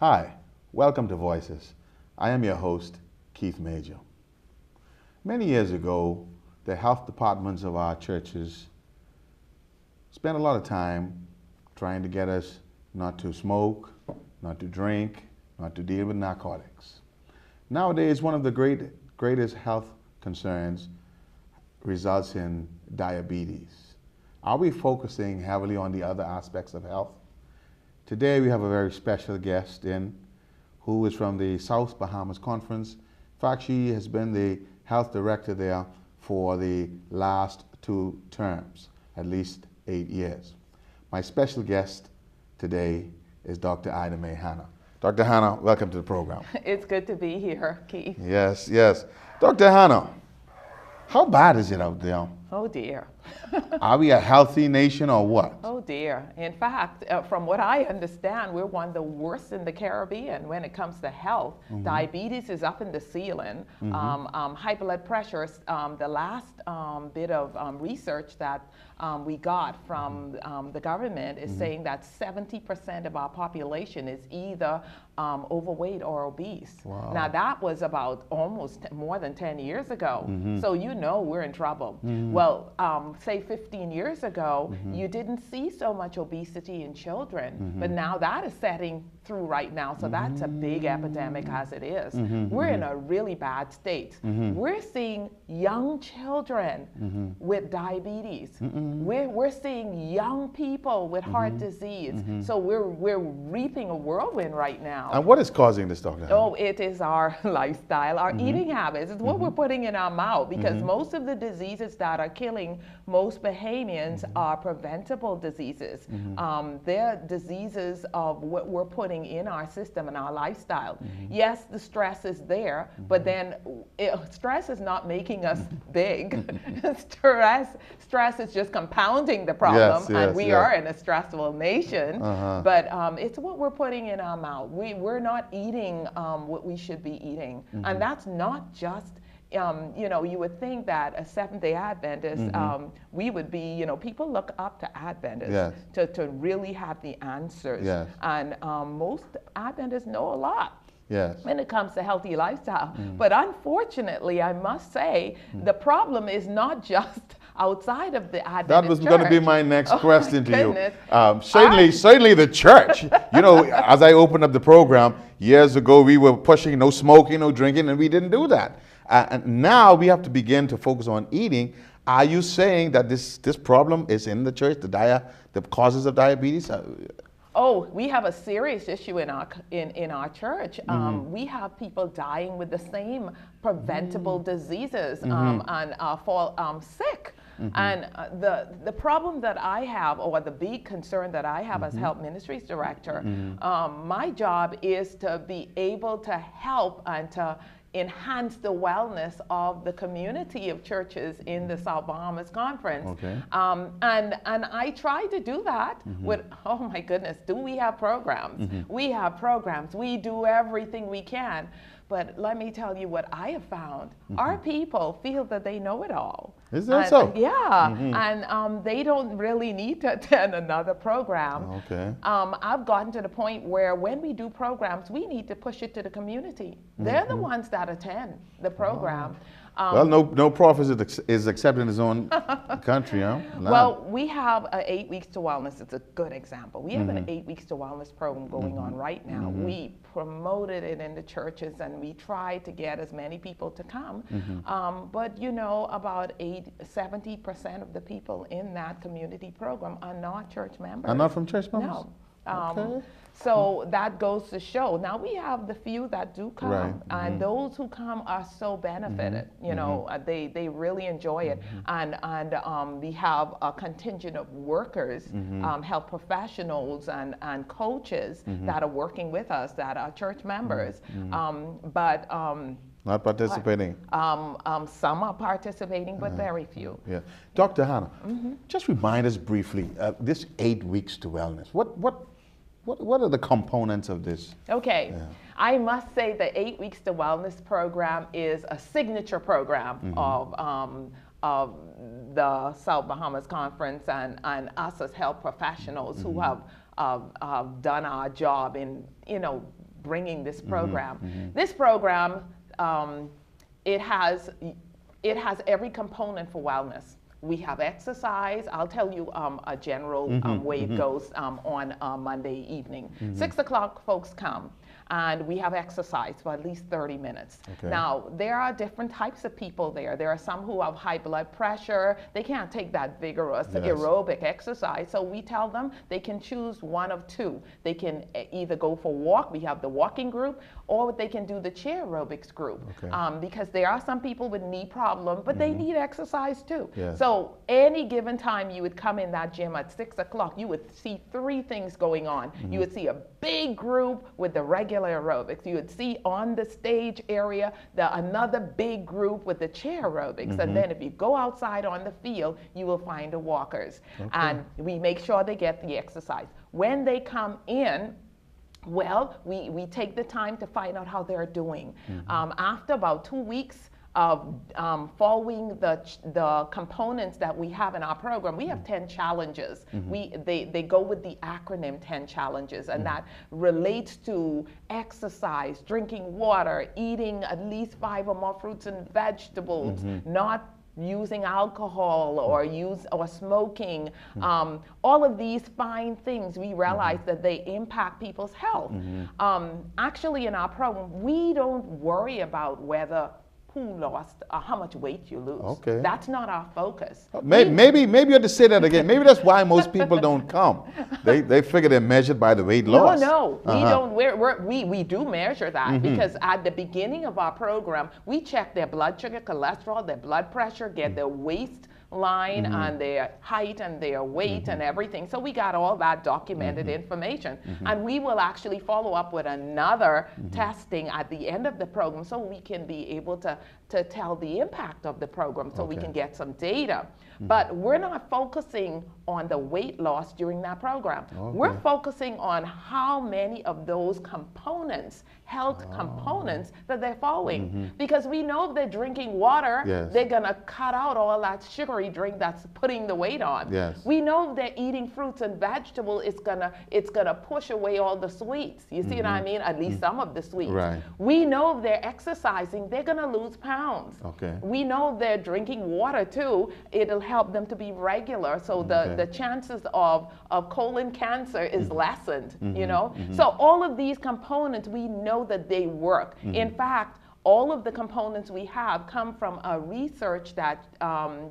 Hi, welcome to Voices. I am your host, Keith Major. Many years ago, the health departments of our churches spent a lot of time trying to get us not to smoke, not to drink, not to deal with narcotics. Nowadays, one of the greatest health concerns results in diabetes. Are we focusing heavily on the other aspects of health? Today we have a very special guest in who is from the South Bahamas Conference. In fact, she has been the health director there for the last 2 terms, at least 8 years. My special guest today is Dr. Idamae Hanna. Dr. Hanna, welcome to the program. It's good to be here, Keith. Yes, yes. Dr. Hanna, how bad is it out there? Oh dear. Are we a healthy nation or what? Oh dear. In fact, from what I understand, we're one of the worst in the Caribbean when it comes to health. Diabetes is up in the ceiling. High blood pressure, the last bit of research that we got from the government is saying that 70% of our population is either overweight or obese. Wow. Now that was about almost more than 10 years ago. So you know we're in trouble. Well, say 15 years ago, you didn't see so much obesity in children, but now that is setting through right now. So that's a big epidemic as it is. We're in a really bad state. We're seeing young children with diabetes. We're seeing young people with heart disease. So we're reaping a whirlwind right now. And what is causing this, Dr. Hanna? Oh, it is our lifestyle, our eating habits. It's what we're putting in our mouth, because most of the diseases that are killing most Bahamians are preventable diseases. They're diseases of what we're putting in our system and our lifestyle. Yes, the stress is there, but then stress is not making us big. Stress is just compounding the problem, and we are in a stressful nation. But it's what we're putting in our mouth. We're not eating what we should be eating, and that's not just. You would think that a Seventh-day Adventist, we would be, people look up to Adventists to really have the answers. And most Adventists know a lot when it comes to healthy lifestyle. But unfortunately, I must say, the problem is not just outside of the Adventist That was going to be my next question to goodness. you. Certainly the church. As I opened up the program, years ago we were pushing no smoking, no drinking, and we didn't do that. And now we have to begin to focus on eating. Are you saying that this problem is in the church, the causes of diabetes? Oh, we have a serious issue in our church. We have people dying with the same preventable diseases and fall sick. And the problem that I have, or the big concern that I have as Health Ministries Director, my job is to be able to help and to enhance the wellness of the community of churches in the South Bahamas Conference. And I try to do that with, oh my goodness, do we have programs? We have programs. We do everything we can. But let me tell you what I have found. Our people feel that they know it all. Is that so? Yeah, and they don't really need to attend another program. I've gotten to the point where when we do programs, we need to push it to the community. They're the ones that attend the program. Well, no prophet is accepted in his own country, huh? Well, we have 8 weeks to wellness. It's a good example. We have an 8 weeks to wellness program going on right now. We promoted it in the churches, and we try to get as many people to come. But about 70% of the people in that community program are not church members. Are not from church members? No. So that goes to show. Now we have the few that do come, and those who come are so benefited. They really enjoy it, and we have a contingent of workers, health professionals, and coaches that are working with us that are church members, but. Not participating. Some are participating, but very few. Yeah, Dr. Hanna, just remind us briefly. This 8 weeks to wellness. What are the components of this? Okay, I must say the 8 weeks to wellness program is a signature program of the South Bahamas Conference and us as health professionals who have done our job in bringing this program. This program, it has every component for wellness. We have exercise. I'll tell you a general way it goes on Monday evening. 6 o'clock, folks come. And we have exercise for at least 30 minutes. Okay. Now, there are different types of people there. There are some who have high blood pressure. They can't take that vigorous aerobic exercise. So we tell them they can choose one of two. They can either go for a walk, we have the walking group, or they can do the chair aerobics group. Okay. Because there are some people with knee problems, but they need exercise too. Yes. So any given time you would come in that gym at 6 o'clock, you would see three things going on. You would see a big group with the regular aerobics. You would see on the stage area another big group with the chair aerobics. And then if you go outside on the field, you will find the walkers. Okay. And we make sure they get the exercise. When they come in, well, we take the time to find out how they're doing. After about 2 weeks of following the components that we have in our program, we have 10 challenges. They go with the acronym 10 challenges, and that relates to exercise, drinking water, eating at least 5 or more fruits and vegetables, not using alcohol or smoking. All of these fine things, we realize that they impact people's health. Actually, in our program, we don't worry about who lost, how much weight you lose. Okay. That's not our focus. Maybe you have to say that again. Maybe that's why most people don't come. They figure they're measured by the weight loss. No, we don't. We do measure that because at the beginning of our program, we check their blood sugar, cholesterol, their blood pressure, get their waist line and their height and their weight and everything. So we got all that documented information. And we will actually follow up with another testing at the end of the program so we can be able to tell the impact of the program so we can get some data. But we're not focusing on the weight loss during that program. We're focusing on how many of those components, health components, that they're following. Because we know if they're drinking water, they're gonna cut out all that sugary drink that's putting the weight on. We know if they're eating fruits and vegetables, it's gonna push away all the sweets. You see what I mean? At least some of the sweets. Right. We know if they're exercising, they're gonna lose pounds. Okay. We know if they're drinking water too, it'll help them to be regular. So the chances of colon cancer is lessened, you know? So all of these components, we know that they work. In fact, all of the components we have come from a research that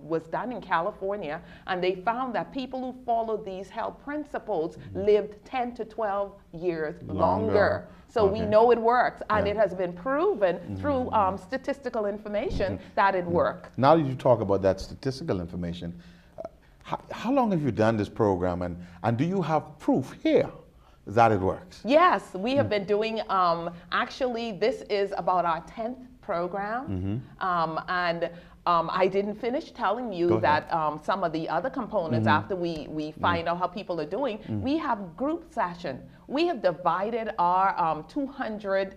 was done in California, and they found that people who followed these health principles lived 10 to 12 years longer. So we know it works, and it has been proven through statistical information that it works. Now that you talk about that statistical information, how long have you done this program, and do you have proof here that it works? Yes, we have been doing, actually this is about our 10th program, and I didn't finish telling you that some of the other components, after we find out how people are doing, we have group session. We have divided our 200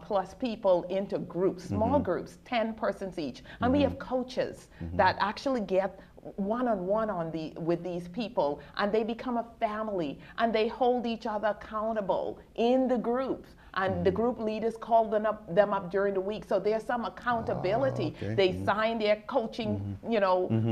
plus people into groups, small groups, 10 persons each. And we have coaches that actually get one-on-one with these people, and they become a family, and they hold each other accountable in the groups. And the group leaders call them up during the week. So there's some accountability. They sign their coaching,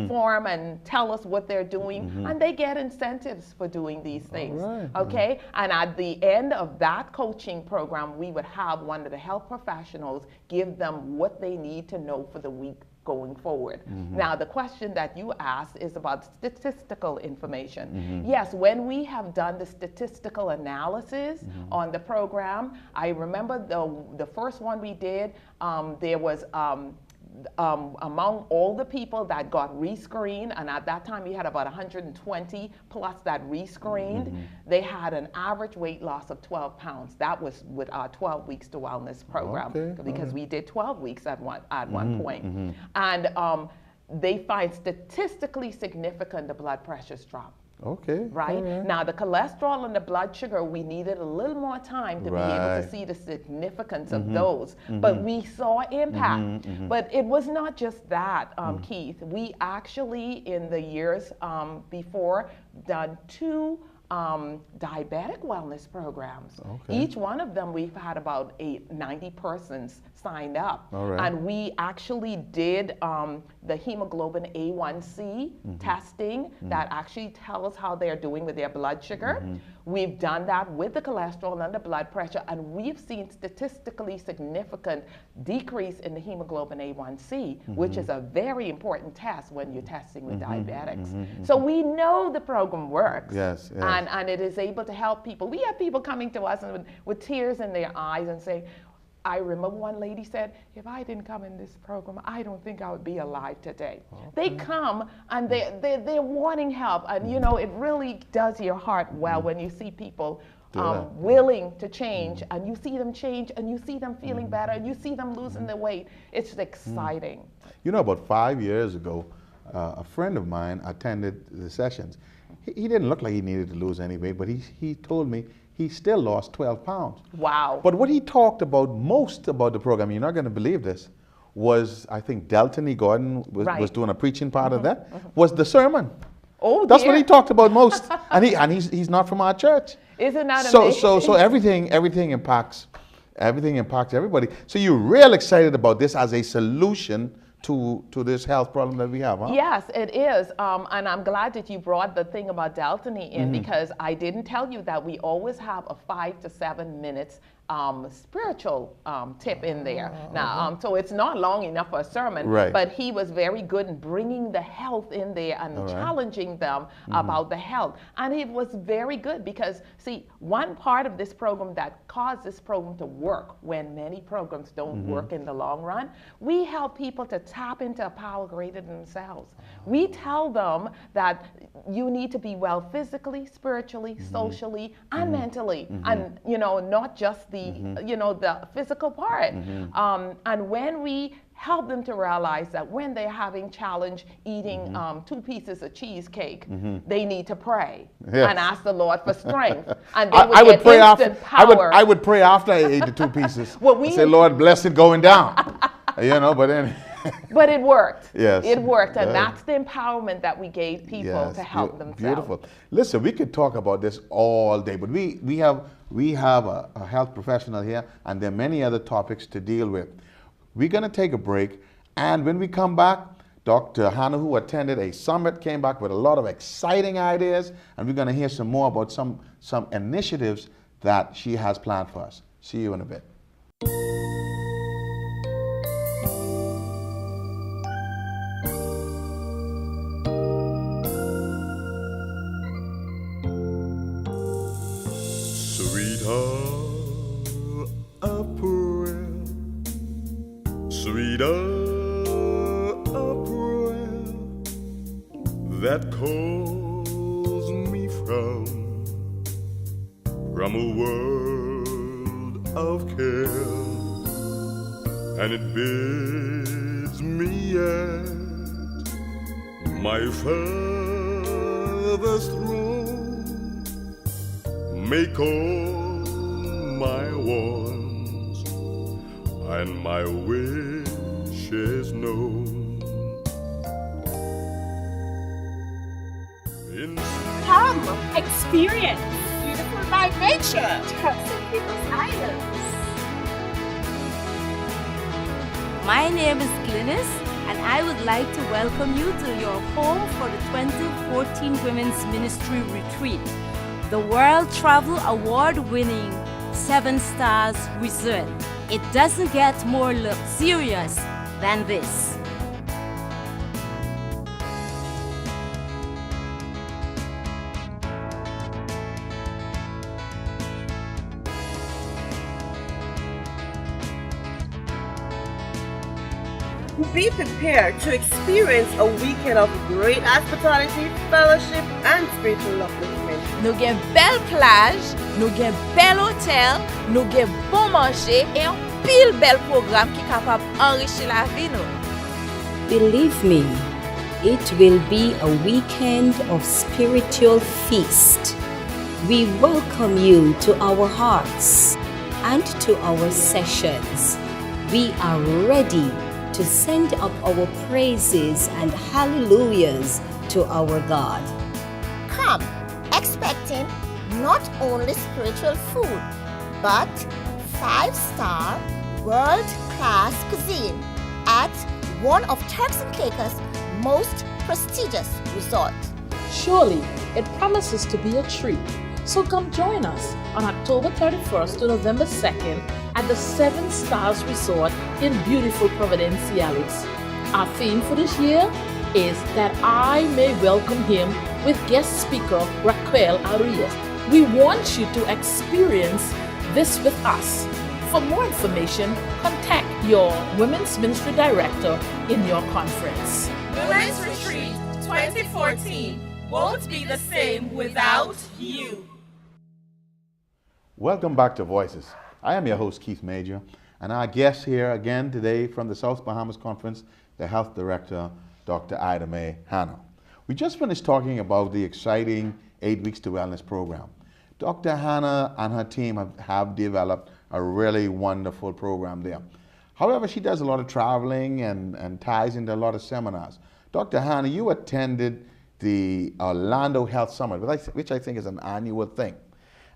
form and tell us what they're doing, and they get incentives for doing these things. Okay? And at the end of that coaching program, we would have one of the health professionals give them what they need to know for the week going forward. Now, the question that you asked is about statistical information. Yes, when we have done the statistical analysis on the program, I remember the first one we did, there was among all the people that got rescreened, and at that time we had about 120 plus that rescreened, they had an average weight loss of 12 pounds. That was with our 12 Weeks to Wellness program, because we did 12 weeks at one point. And they find statistically significant the blood pressures drop. Okay. Right? Now, the cholesterol and the blood sugar, we needed a little more time to be able to see the significance of those. But we saw impact. But it was not just that, Keith. We actually, in the years before, done 2 diabetic wellness programs. Okay. Each one of them, we've had about 90 persons signed up. All right. And we actually did the hemoglobin A1C testing that actually tells how they're doing with their blood sugar. We've done that with the cholesterol and the blood pressure, and we've seen statistically significant decrease in the hemoglobin A1C, which is a very important test when you're testing with diabetics. So we know the program works. Yes, yes. And it is able to help people. We have people coming to us and with tears in their eyes and saying, I remember one lady said, if I didn't come in this program, I don't think I would be alive today. Okay. They come and they're wanting help. And you know, it really does your heart well when you see people willing to change, and you see them change, and you see them feeling better, and you see them losing their weight. It's exciting. You know, about 5 years ago, a friend of mine attended the sessions. He didn't look like he needed to lose any weight, but he told me he still lost 12 pounds. Wow. But what he talked about most about the program, you're not going to believe this, was I think Delton E. Gordon was doing a preaching part of that, was the sermon. Oh, that's what he talked about most. and he's not from our church. Isn't that amazing? So everything impacts everybody. So you're real excited about this as a solution to this health problem that we have, huh? Yes, it is. And I'm glad that you brought the thing about Deltony in, because I didn't tell you that we always have a 5 to 7 minutes spiritual tip in there. Now, so it's not long enough for a sermon, but he was very good in bringing the health in there and challenging them about the health. And it was very good because, see, one part of this program that caused this program to work when many programs don't work in the long run, we help people to tap into a power greater than themselves. We tell them that you need to be well physically, spiritually, socially, and mentally, and, you know, not just the the physical part. And when we help them to realize that when they're having challenge eating 2 pieces of cheesecake, they need to pray and ask the Lord for strength. And they I would pray after. Power. I would pray after I ate the 2 pieces. Well, say, Lord, bless it going down. You know, but then. But it worked. Yes. It worked, and that's the empowerment that we gave people to help themselves. Beautiful. Listen, we could talk about this all day, but we have a health professional here, and there are many other topics to deal with. We're going to take a break, and when we come back, Dr. Hanna, who attended a summit, came back with a lot of exciting ideas, and we're going to hear some more about some initiatives that she has planned for us. See you in a bit. Sweet April that calls me from a world of care, and it bids me at my Father's throne make all my wants and my wishes known. Come, experience beautiful vibration, Turks and Caicos Islands. My name is Glynis, and I would like to welcome you to your home for the 2014 Women's Ministry Retreat, the World Travel Award-winning 7 Stars Resort. It doesn't get more luxurious than this. Be prepared to experience a weekend of great hospitality, fellowship, and spiritual upliftment. Nous gen belle plage, nous gen bel hotel, nous gen bon manger et un pile bel programme qui capable enrichir la vie nous. Believe me, it will be a weekend of spiritual feast. We welcome you to our hearts and to our sessions. We are ready to send up our praises and hallelujahs to our God. Come, expect selecting not only spiritual food, but 5-star world-class cuisine at one of Turks and Caicos' most prestigious resorts. Surely, it promises to be a treat. So come join us on October 31st to November 2nd at the 7 Stars Resort in beautiful Providenciales. Our theme for this year is That I May Welcome Him with guest speaker Raquel Arias. We want you to experience this with us. For more information, contact your Women's Ministry Director in your conference. Women's Retreat 2014 won't be the same without you. Welcome back to Voices. I am your host, Keith Major, and our guest here again today from the South Bahamas Conference, the Health Director, Dr. Idamae Hanna. We just finished talking about the exciting 8 Weeks to Wellness program. Dr. Hanna and her team have developed a really wonderful program there. However, she does a lot of traveling and ties into a lot of seminars. Dr. Hanna, you attended the Orlando Health Summit, which I think is an annual thing.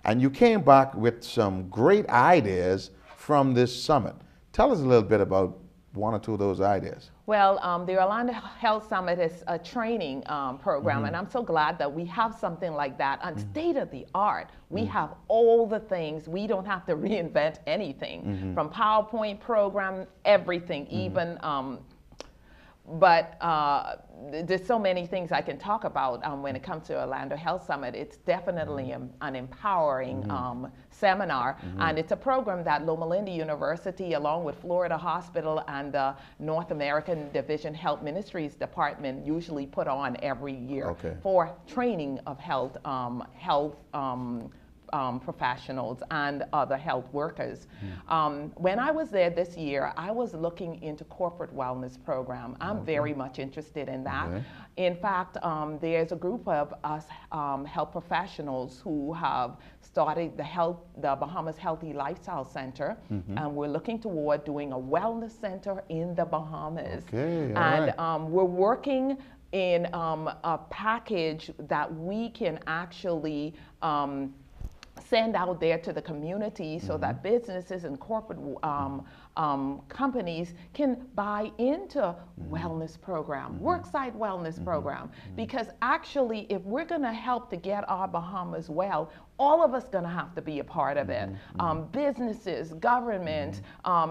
And you came back with some great ideas from this summit. Tell us a little bit about one or two of those ideas. Well, the Orlando Health Summit is a training program, and I'm so glad that we have something like that. And state of the art, we have all the things. We don't have to reinvent anything, from PowerPoint program, everything, even. But there's so many things I can talk about when it comes to Orlando Health Summit. It's definitely an empowering seminar, and it's a program that Loma Linda University, along with Florida Hospital and the North American Division Health Ministries Department, usually put on every year for training of health professionals and other health workers. When I was there this year, I was looking into corporate wellness program. I'm very much interested in that. In fact, there's a group of us health professionals who have started the Bahamas Healthy Lifestyle Center, and we're looking toward doing a wellness center in the Bahamas. We're working in a package that we can actually send out there to the community so that businesses and corporate companies can buy into wellness program, worksite wellness program. Because actually, if we're going to help to get our Bahamas well, all of us going to have to be a part of it. Businesses, government,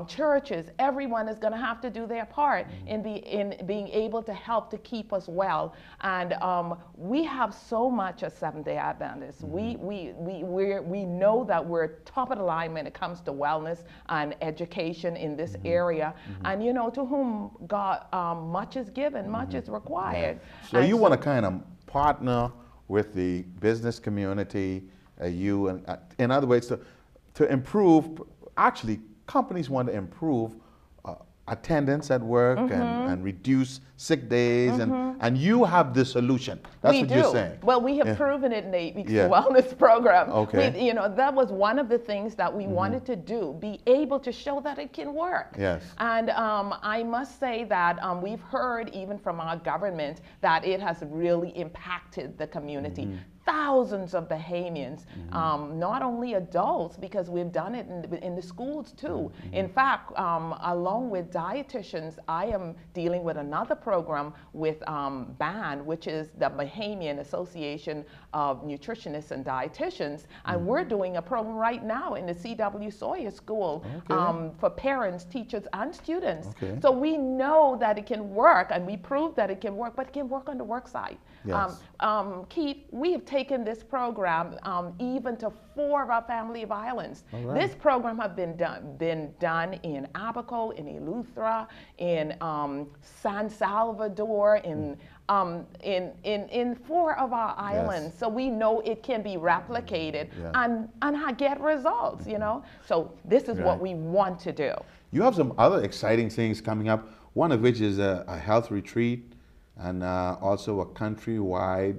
churches, everyone is going to have to do their part in being able to help to keep us well. And we have so much as Seventh-day Adventists. We know that we're top of the line when it comes to wellness and education in this area. And you know, to whom God much is given, much is required. So you want to kind of partner with the business community, in other words, to improve. Actually, companies want to improve attendance at work and reduce sick days, and you have the solution. That's what you're saying. Well, we have proven it in the 8 Weeks to Wellness program. Okay. That was one of the things that we wanted to do, be able to show that it can work. Yes. And I must say that we've heard even from our government that it has really impacted the community. Thousands of Bahamians, not only adults, because we've done it in the schools too. In fact, along with dietitians, I am dealing with another program with BAN, which is the Bahamian Association of Nutritionists and Dietitians, and we're doing a program right now in the C.W. Sawyer School for parents, teachers, and students. So we know that it can work, and we prove that it can work, but it can work on the work site. Yes. Keith, we have taken this program even to 4 of our family of islands. This program has been done in Abaco, in Eleuthera, in San Salvador, in 4 of our islands. So we know it can be replicated and get results, you know. So this is what we want to do. You have some other exciting things coming up, one of which is a health retreat and also a countrywide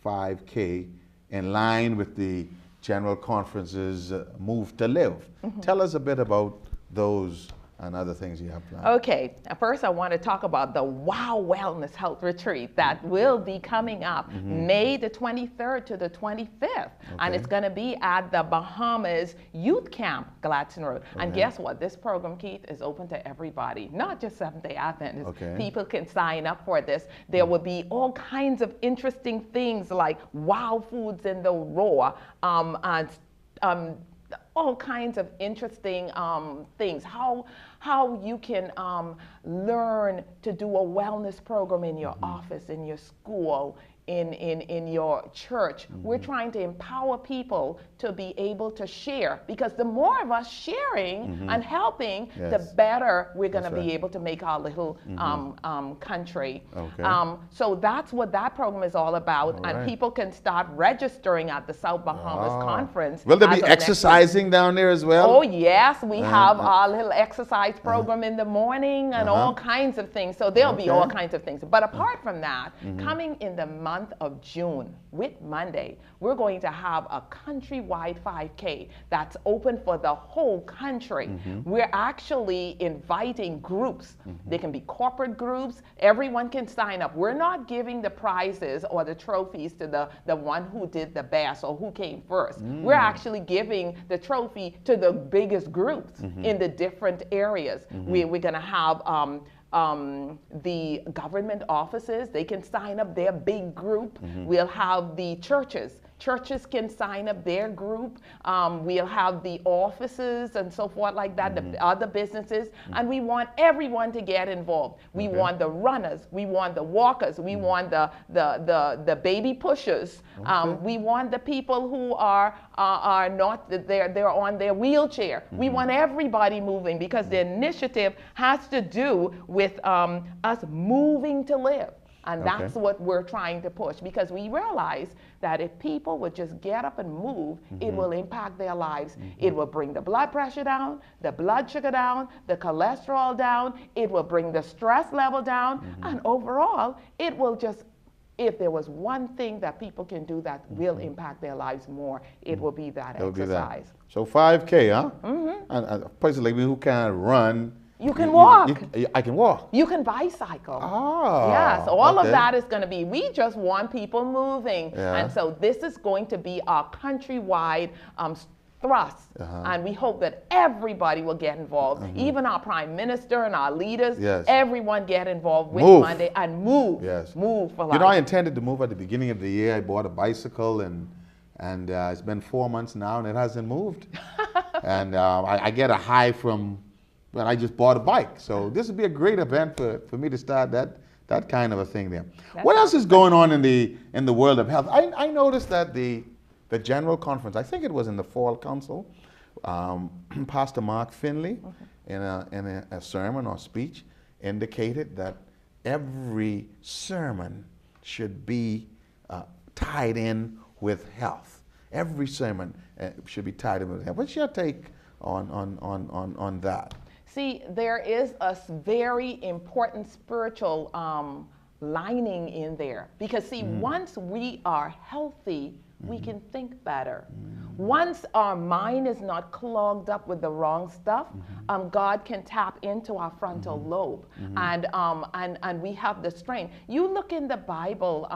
5K in line with the General Conference's Move to Live. Tell us a bit about those and other things you have planned. Okay, first I want to talk about the Wow Wellness Health Retreat that will be coming up May the 23rd to the 25th. And it's going to be at the Bahamas Youth Camp, Gladstone Road. And guess what? This program, Keith, is open to everybody, not just Seventh-day Adventists. People can sign up for this. There will be all kinds of interesting things like wow foods in the raw, and all kinds of interesting things. How you can learn to do a wellness program in your office, in your school, in your church. We're trying to empower people to be able to share, because the more of us sharing and helping, the better we're going to be able to make our little country. So that's what that program is all about, and people can start registering at the South Bahamas Conference. Will there be exercising down there as well? Oh yes, we have our little exercise program in the morning and all kinds of things. So there'll be all kinds of things. But apart from that, coming in the month of June, with Monday, we're going to have a countrywide 5K that's open for the whole country. We're actually inviting groups. They can be corporate groups. Everyone can sign up. We're not giving the prizes or the trophies to the one who did the best or who came first. We're actually giving the trophy to the biggest groups in the different areas. We're going to have the government offices, they can sign up their big group. We'll have the churches. Churches can sign up their group. We'll have the offices and so forth like that, the other businesses. And we want everyone to get involved. We want the runners. We want the walkers. We want the baby pushers. We want the people who are not, they're on their wheelchair. We want everybody moving, because the initiative has to do with us moving to live. And that's what we're trying to push, because we realize that if people would just get up and move, it will impact their lives. It will bring the blood pressure down, the blood sugar down, the cholesterol down. It will bring the stress level down. And overall, it will just, if there was one thing that people can do that will impact their lives more, it will be that exercise. So 5K, huh? And places like me who can't run, you can walk. I can walk. You can bicycle. Ah. Yes, all of that is going to be, we just want people moving. And so this is going to be our countrywide thrust. And we hope that everybody will get involved. Even our prime minister and our leaders, everyone get involved with Monday and move. Move for life. You know, I intended to move at the beginning of the year. I bought a bicycle and it's been 4 months now and it hasn't moved. And I get a high from, but I just bought a bike. So this would be a great event for me to start that kind of a thing there. What else is going on in the world of health? I noticed that the General Conference, I think it was in the Fall Council, Pastor Mark Finley, in a sermon or speech, indicated that every sermon should be tied in with health. Every sermon should be tied in with health. What's your take on that? See, there is a very important spiritual lining in there. Because see, once we are healthy, we can think better. Once our mind is not clogged up with the wrong stuff, God can tap into our frontal lobe, and we have the strength. You look in the Bible,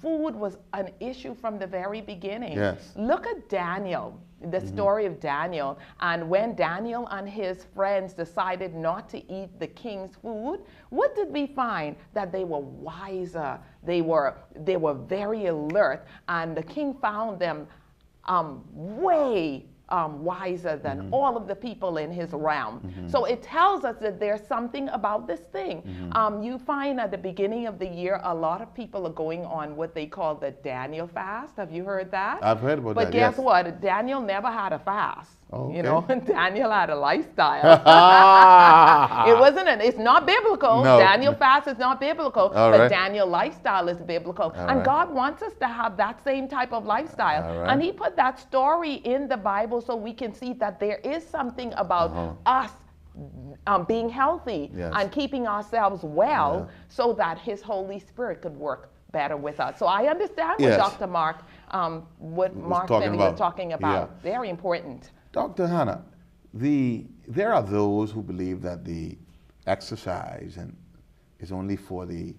food was an issue from the very beginning. Look at Daniel, the story of Daniel, and when Daniel and his friends decided not to eat the king's food, what did we find? That they were wiser, they were very alert, and the king found them way wiser than all of the people in his realm. So it tells us that there's something about this thing. You find at the beginning of the year, a lot of people are going on what they call the Daniel fast. Have you heard that? I've heard about that, But guess what? Daniel never had a fast. Okay. You know, Daniel had a lifestyle. It's not biblical. No. Daniel fast is not biblical, All but right. Daniel lifestyle is biblical. And God wants us to have that same type of lifestyle. And he put that story in the Bible so we can see that there is something about us being healthy and keeping ourselves well so that his Holy Spirit could work better with us. So I understand what Dr. Mark, what Mark Finley was talking about. Very important. Dr. Hanna, there are those who believe that the exercise is only for the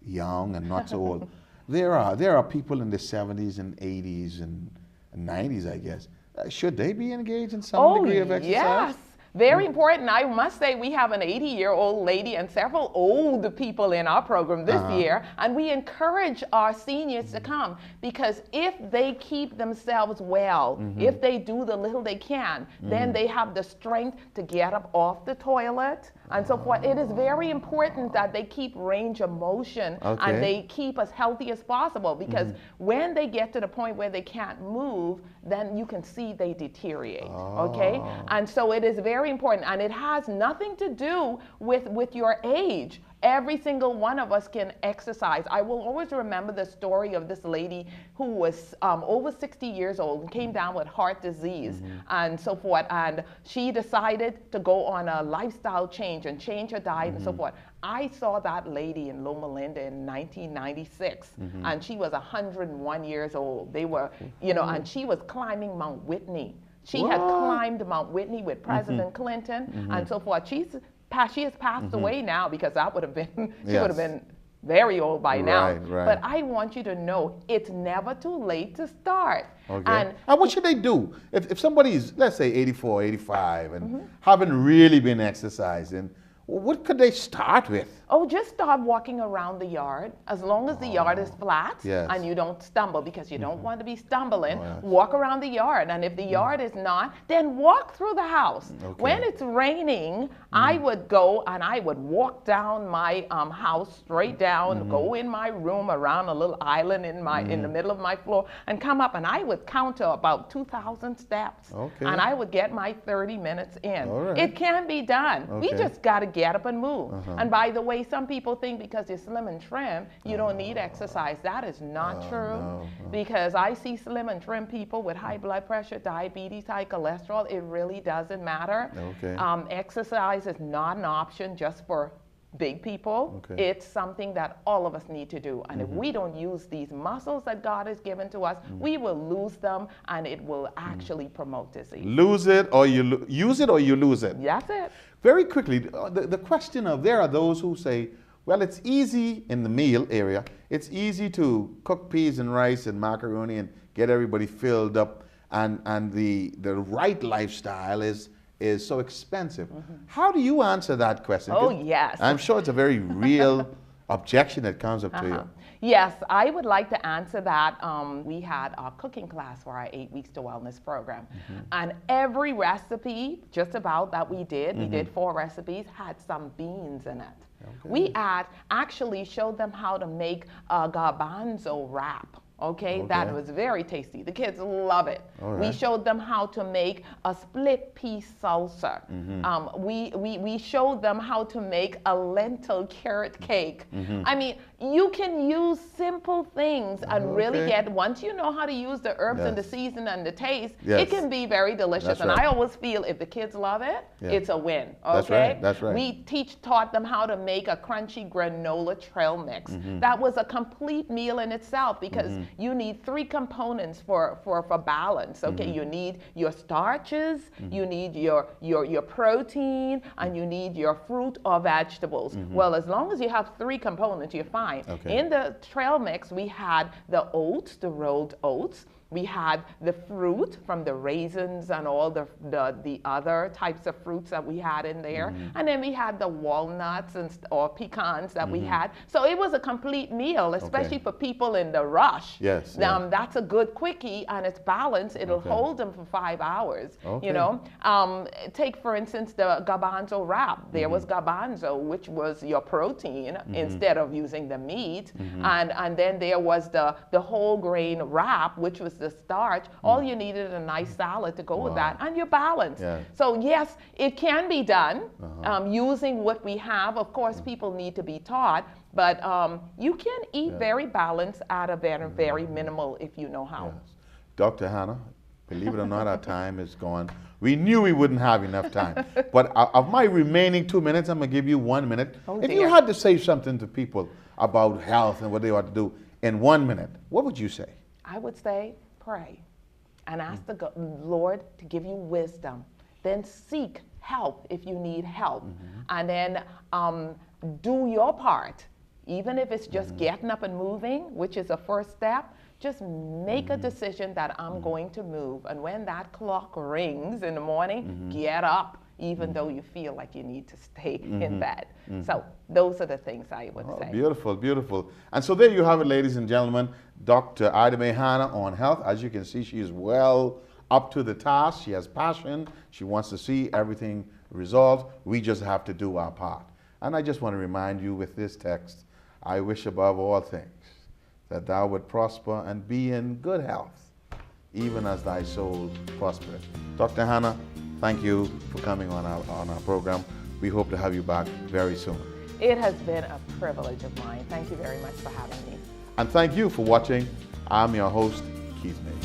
young and not so old. There are people in the 70s and 80s and 90s, I guess. Should they be engaged in some degree of exercise? Yes. Very important. I must say we have an 80-year-old lady and several old people in our program this year, and we encourage our seniors to come because if they keep themselves well, if they do the little they can, then they have the strength to get up off the toilet and so forth. It is very important that they keep range of motion and they keep as healthy as possible because when they get to the point where they can't move, then you can see they deteriorate, okay? And so it is very important, and it has nothing to do with your age. Every single one of us can exercise. I will always remember the story of this lady who was over 60 years old and came down with heart disease and so forth, and she decided to go on a lifestyle change and change her diet and so forth. I saw that lady in Loma Linda in 1996, and she was 101 years old. They were, you know, and she was climbing Mount Whitney. She had climbed Mount Whitney with President Clinton and so forth. She has passed away now because that would have been, she would have been very old by now. But I want you to know it's never too late to start. And what should they do? If somebody's, let's say 84, 85 and haven't really been exercising, what could they start with? Oh, just start walking around the yard. As long as the yard is flat and you don't stumble, because you don't want to be stumbling, walk around the yard. And if the yard is not, then walk through the house. When it's raining, I would go and I would walk down my house straight down, go in my room around a little island in the middle of my floor and come up, and I would count to about 2,000 steps. And I would get my 30 minutes in. It can be done. We just got to get up and move. And by the way, some people think because you're slim and trim, you don't need exercise. That is not true. Because I see slim and trim people with high blood pressure, diabetes, high cholesterol. It really doesn't matter. Exercise is not an option just for big people. It's something that all of us need to do. And if we don't use these muscles that God has given to us, we will lose them, and it will actually promote disease. Lose it or you use it or you lose it. That's it. Very quickly, the question of, there are those who say, well, it's easy in the meal area. It's easy to cook peas and rice and macaroni and get everybody filled up, and the right lifestyle is so expensive. How do you answer that question? Oh, yes. I'm sure it's a very real objection that comes up to you. Yes, I would like to answer that. We had a cooking class for our 8 Weeks to Wellness program. And every recipe, just about that we did 4 recipes, had some beans in it. We actually showed them how to make a garbanzo wrap. That was very tasty. The kids love it. We showed them how to make a split pea salsa. We showed them how to make a lentil carrot cake. I mean, you can use simple things and really get, once you know how to use the herbs and the season and the taste, it can be very delicious. And I always feel if the kids love it, it's a win. That's right. We taught them how to make a crunchy granola trail mix. That was a complete meal in itself because you need 3 components for balance. You need your starches, you need your protein, and you need your fruit or vegetables. Well, as long as you have 3 components, you're fine. In the trail mix, we had the oats, the rolled oats. We had the fruit from the raisins and all the other types of fruits that we had in there. And then we had the walnuts or pecans that we had. So it was a complete meal, especially for people in the rush. That's a good quickie, and it's balanced. It'll hold them for 5 hours. You know, take for instance the garbanzo wrap. There was garbanzo, which was your protein instead of using the meat. And then there was the whole grain wrap, which was the starch. All you needed a nice salad to go with that, and you're balanced. So yes, it can be done using what we have. Of course, people need to be taught, but you can eat very balanced at a very minimal if you know how. Dr. Hanna, believe it or not, our time is gone. We knew we wouldn't have enough time. But of my remaining 2 minutes, I'm going to give you 1 minute. If you had to say something to people about health and what they ought to do in 1 minute, what would you say? I would say pray and ask the Lord to give you wisdom then seek help if you need help. And then do your part. Even if it's just getting up and moving, which is a first step, just make a decision that I'm going to move. And when that clock rings in the morning, get up, even though you feel like you need to stay in bed. So those are the things I would say. Beautiful, beautiful. And so there you have it, ladies and gentlemen. Dr. Idamae Hanna on health. As you can see, she is well up to the task. She has passion. She wants to see everything resolved. We just have to do our part. And I just want to remind you with this text, I wish above all things that thou would prosper and be in good health, even as thy soul prospereth. Dr. Hanna, thank you for coming on our program. We hope to have you back very soon. It has been a privilege of mine. Thank you very much for having me. And thank you for watching. I'm your host, Keith May.